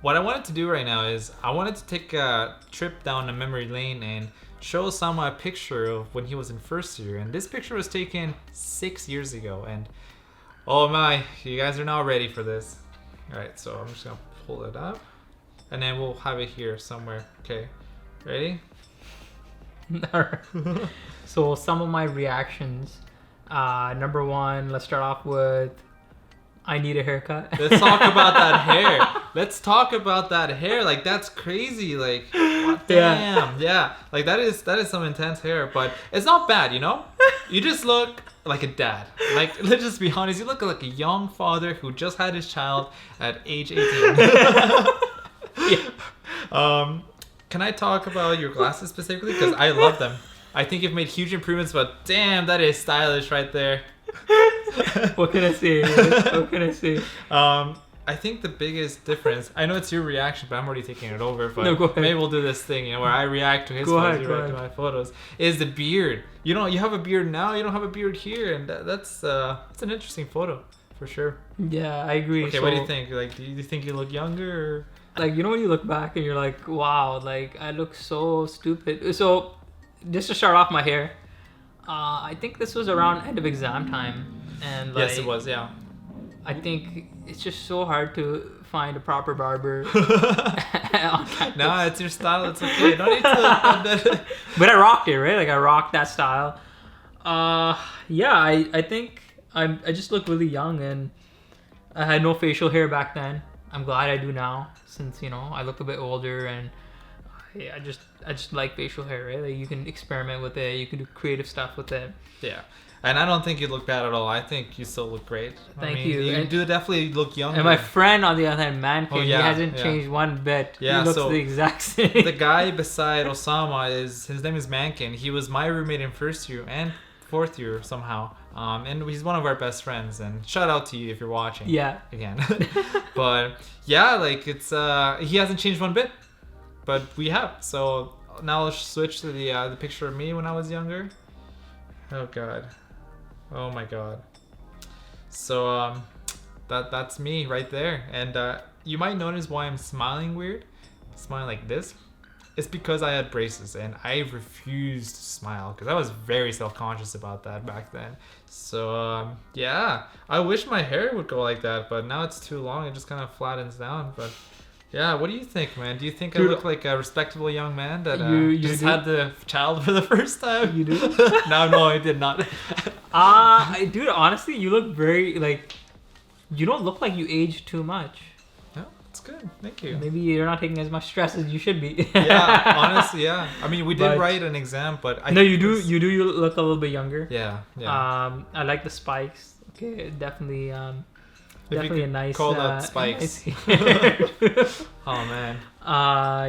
what I wanted to do right now is I wanted to take a trip down a memory lane and show Osama a picture of when he was in first year. And this picture was taken 6 years ago. And oh my, you guys are not ready for this. All right, so I'm just gonna pull it up, and then we'll have it here somewhere. Okay, ready? Alright. So some of my reactions. Number one, let's start off with I need a haircut. Let's talk about that hair. Let's talk about that hair. Like that's crazy. Like damn, yeah. Like that is some intense hair, but it's not bad. You know, you just look like a dad. Like let's just be honest. You look like a young father who just had his child at age 18. Yeah. Can I talk about your glasses specifically? Because I love them. I think you've made huge improvements, but damn, that is stylish right there. What can I say? What can I say? I think the biggest difference, I know it's your reaction, but I'm already taking it over, but No, go ahead. maybe we'll do this thing, where I react to his photos, you react to my photos, is the beard. You have a beard now, you don't have a beard here, and that's an interesting photo, for sure. Yeah, I agree. Okay, what do you think? Like, do you think you look younger, or? Like, when you look back and you're like, wow, like, I look so stupid. So, just to start off my hair, I think this was around end of exam time. And like, Yes, it was, yeah. I think it's just so hard to find a proper barber. No, it's your style. It's okay. Don't need to. But I rocked it, right? Like I rocked that style. Yeah, I think I just look really young, and I had no facial hair back then. I'm glad I do now, since I look a bit older, and I just like facial hair, right? Like you can experiment with it, you can do creative stuff with it. Yeah. And I don't think you look bad at all. I think you still look great. Thank you. You do definitely look younger. And my friend on the other hand, Mankin, he hasn't changed one bit. Yeah, he looks so the exact same. The guy beside Osama his name is Mankin. He was my roommate in first year and fourth year somehow. And he's one of our best friends. And shout out to you if you're watching. Yeah. Again. But yeah, like it's he hasn't changed one bit, but we have. So now let's switch to the picture of me when I was younger. Oh God. Oh my God. So that's me right there. And you might notice why I'm smiling weird, smiling like this. It's because I had braces and I refused to smile because I was very self-conscious about that back then. So yeah, I wish my hair would go like that, but now it's too long. It just kind of flattens down. But yeah, what do you think, man? Do you think I look like a respectable young man that just had the child for the first time? You do? No, I did not. Dude, honestly, you look very, like, you don't look like you aged too much. No, it's good. Thank you. Maybe you're not taking as much stress as you should be. Yeah, honestly, yeah. I mean, we did write an exam, but you look a little bit younger. Yeah. I like the spikes. Okay, definitely definitely a nice call that spikes. Nice Oh man.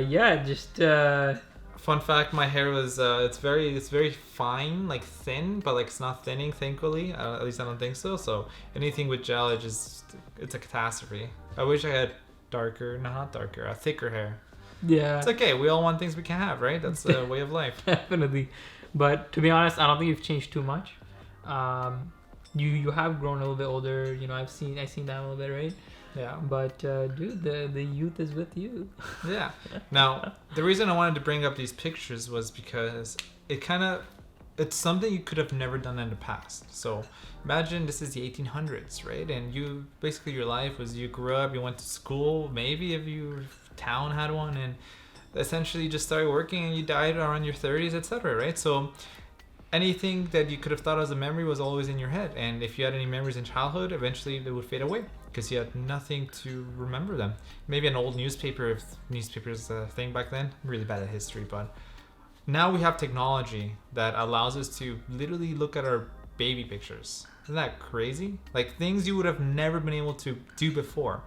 Yeah, just fun fact, my hair was it's very fine, like thin, but like it's not thinning, thankfully. At least I don't think so. So anything with gel, it's a catastrophe. I wish I had thicker hair. Yeah, it's okay. We all want things we can have, right? That's the way of life. Definitely. But to be honest, I don't think you've changed too much. You have grown a little bit older. I've seen that a little bit, right? Yeah. But dude, the youth is with you. Yeah. Now, the reason I wanted to bring up these pictures was because it's something you could have never done in the past. So imagine this is the 1800s, right? And basically your life was you grew up, you went to school, maybe if your town had one, and essentially you just started working and you died around your 30s, etc., right? So anything that you could have thought as a memory was always in your head. And if you had any memories in childhood, eventually they would fade away because you had nothing to remember them. Maybe an old newspaper, if newspapers a thing back then. I'm really bad at history, but now we have technology that allows us to literally look at our baby pictures. Isn't that crazy? Like things you would have never been able to do before.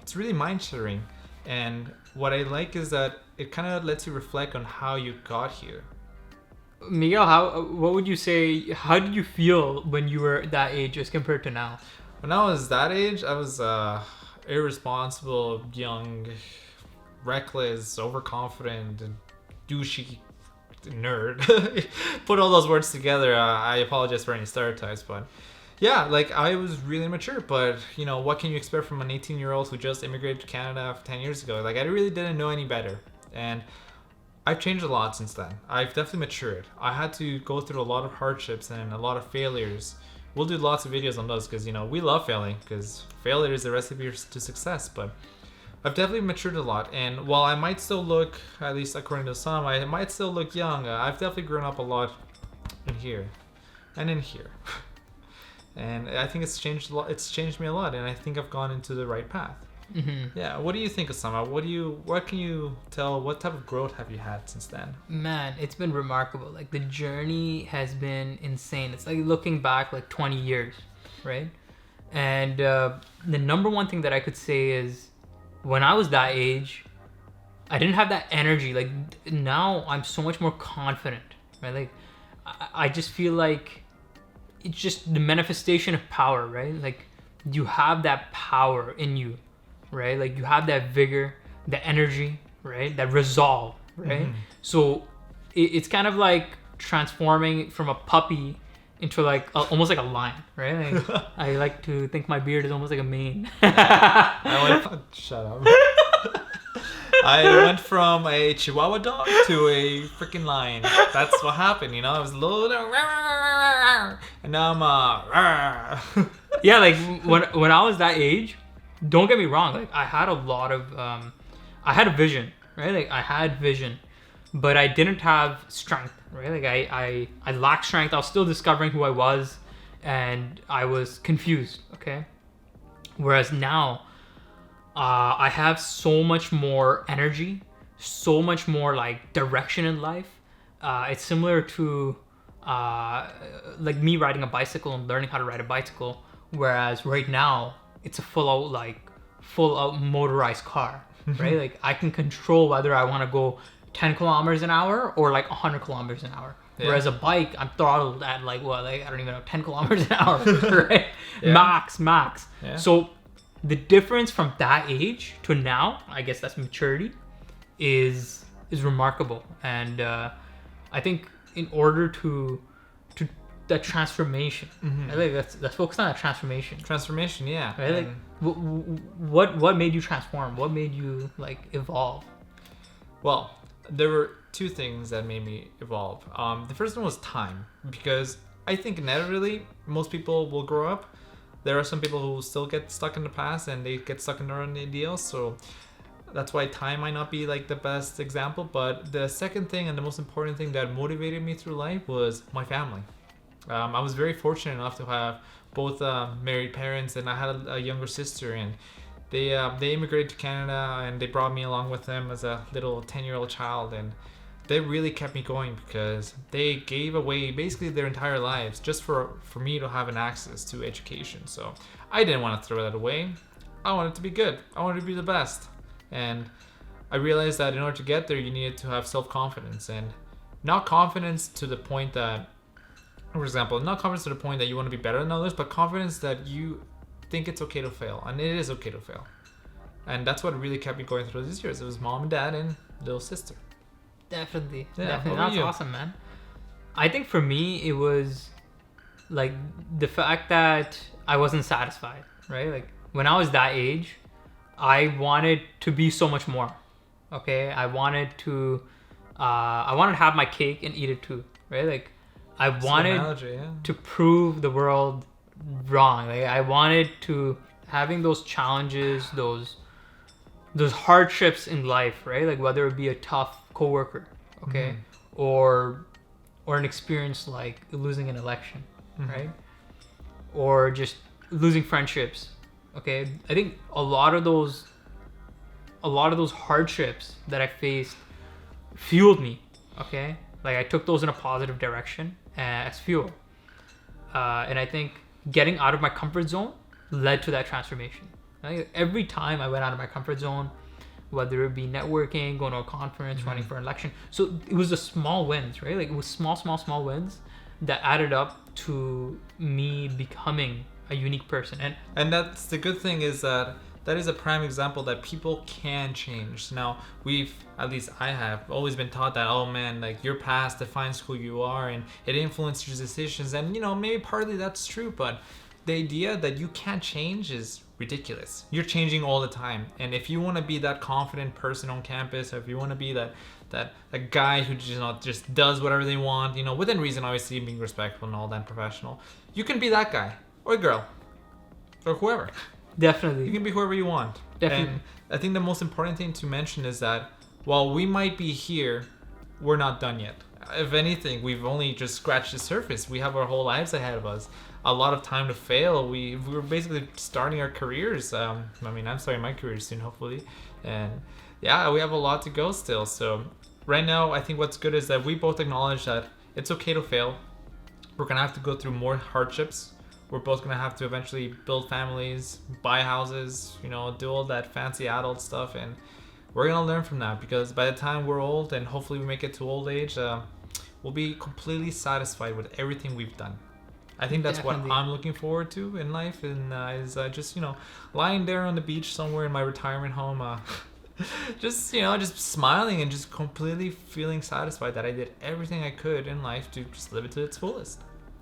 It's really mind-shattering. And what I like is that it kind of lets you reflect on how you got here. Miguel, what would you say, how did you feel when you were that age as compared to now? When I was that age, I was irresponsible, young, reckless, overconfident, douchey nerd. Put all those words together. I apologize for any stereotypes, but Yeah, like I was really mature, but you know, what can you expect from an 18-year-old who just immigrated to Canada 10 years ago? Like I really didn't know any better. And I've changed a lot since then. I've definitely matured. I had to go through a lot of hardships and a lot of failures. We'll do lots of videos on those because, you know, we love failing because failure is the recipe to success. But I've definitely matured a lot. And while I might still look, at least according to some, I might still look young, I've definitely grown up a lot in here and in here. And I think it's changed a lot. It's changed me a lot. And I think I've gone into the right path. Mm-hmm. Yeah, what do you think, Osama? What can you tell? What type of growth have you had since then? Man, it's been remarkable. Like the journey has been insane. It's like looking back like 20 years, right? And the number one thing that I could say is when I was that age, I didn't have that energy. Like now I'm so much more confident, right? Like I just feel like it's just the manifestation of power, right? Like you have that power in you, right? Like you have that vigor, the energy, right? That resolve, right? Mm-hmm. So it's kind of like transforming from a puppy into like almost like a lion, right? Like, I like to think my beard is almost like a mane. Shut up. I went from a Chihuahua dog to a freaking lion. That's what happened, you know. I was a little, and now I'm Yeah, like when I was that age, don't get me wrong, like I had a lot of I had a vision, right? Like I had vision, but I didn't have strength, right? Like I lacked strength. I was still discovering who I was, and I was confused, okay? Whereas now I have so much more energy, so much more like direction in life. It's similar to like me riding a bicycle and learning how to ride a bicycle, whereas right now it's a full out motorized car, right? Like I can control whether I want to go 10 kilometers an hour or like 100 kilometers an hour. Yeah. Whereas a bike, I'm throttled at like what, like I don't even know, 10 kilometers an hour, right? Yeah. Max. Yeah. So the difference from that age to now, I guess that's maturity, is remarkable. And I think in order to that transformation, I think let's focus on that transformation. Transformation, yeah. Right? Like, what made you transform? What made you like evolve? Well, there were two things that made me evolve. The first one was time, because I think inevitably most people will grow up. There are some people who still get stuck in the past and they get stuck in their own ideals. So that's why time might not be like the best example. But the second thing and the most important thing that motivated me through life was my family. I was very fortunate enough to have both married parents, and I had a younger sister, and they immigrated to Canada and they brought me along with them as a little 10-year-old child, and they really kept me going because they gave away basically their entire lives just for me to have an access to education. So I didn't want to throw that away. I wanted to be good. I wanted to be the best. And I realized that in order to get there, you needed to have self-confidence, and not confidence to the point that, for example, not confidence to the point that you want to be better than others, but confidence that you think it's okay to fail, and it is okay to fail. And that's what really kept me going through these years. It was mom and dad and little sister. Definitely. Yeah, Definitely. That's awesome, man. I think for me, it was like the fact that I wasn't satisfied, right? Like when I was that age, I wanted to be so much more. Okay. I wanted to have my cake and eat it too, right? Like I wanted to prove the world wrong. Like I wanted to having those challenges, those hardships in life, right? Like whether it be a tough coworker, okay, or an experience like losing an election, right, or just losing friendships, okay. I think a lot of those hardships that I faced fueled me, okay. Like I took those in a positive direction as fuel, and I think getting out of my comfort zone led to that transformation. Right? Every time I went out of my comfort zone, whether it be networking, going to a conference, running for an election. So it was the small wins, right? Like it was small wins that added up to me becoming a unique person. And that's the good thing, is that is a prime example that people can change. Now, at least I have always been taught that, oh man, like your past defines who you are and it influences your decisions. And, you know, maybe partly that's true, but the idea that you can't change is ridiculous. You're changing all the time, and if you want to be that confident person on campus, or if you want to be that guy who just does whatever they want, within reason, obviously being respectful and all that, professional, you can be that guy or girl or whoever. Definitely. You can be whoever you want. Definitely. And I think the most important thing to mention is that while we might be here, we're not done yet. If anything, we've only just scratched the surface. We have our whole lives ahead of us. A lot of time to fail. We're basically starting our careers. I'm starting my career soon, hopefully. And yeah, we have a lot to go still. So right now, I think what's good is that we both acknowledge that it's okay to fail. We're going to have to go through more hardships. We're both going to have to eventually build families, buy houses, do all that fancy adult stuff. And we're going to learn from that, because by the time we're old and hopefully we make it to old age, we'll be completely satisfied with everything we've done. I think that's Definitely. what I'm looking forward to in life, and is just lying there on the beach somewhere in my retirement home, just smiling and just completely feeling satisfied that I did everything I could in life to just live it to its fullest.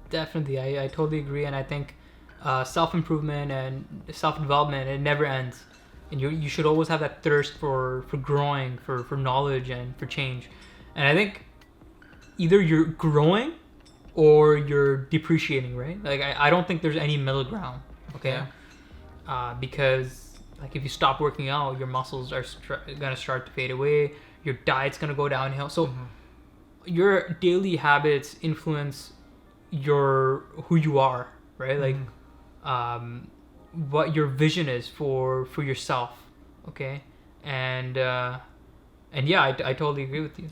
Definitely, I totally agree, and I think self-improvement and self-development, it never ends, and you should always have that thirst for growing, for knowledge and for change. And I think either you're growing or you're depreciating, right? Like I don't think there's any middle ground, okay? Yeah. Because like if you stop working out, your muscles are gonna start to fade away, your diet's gonna go downhill. So your daily habits influence who you are, right? Like what your vision is for yourself, okay? And yeah, I totally agree with you.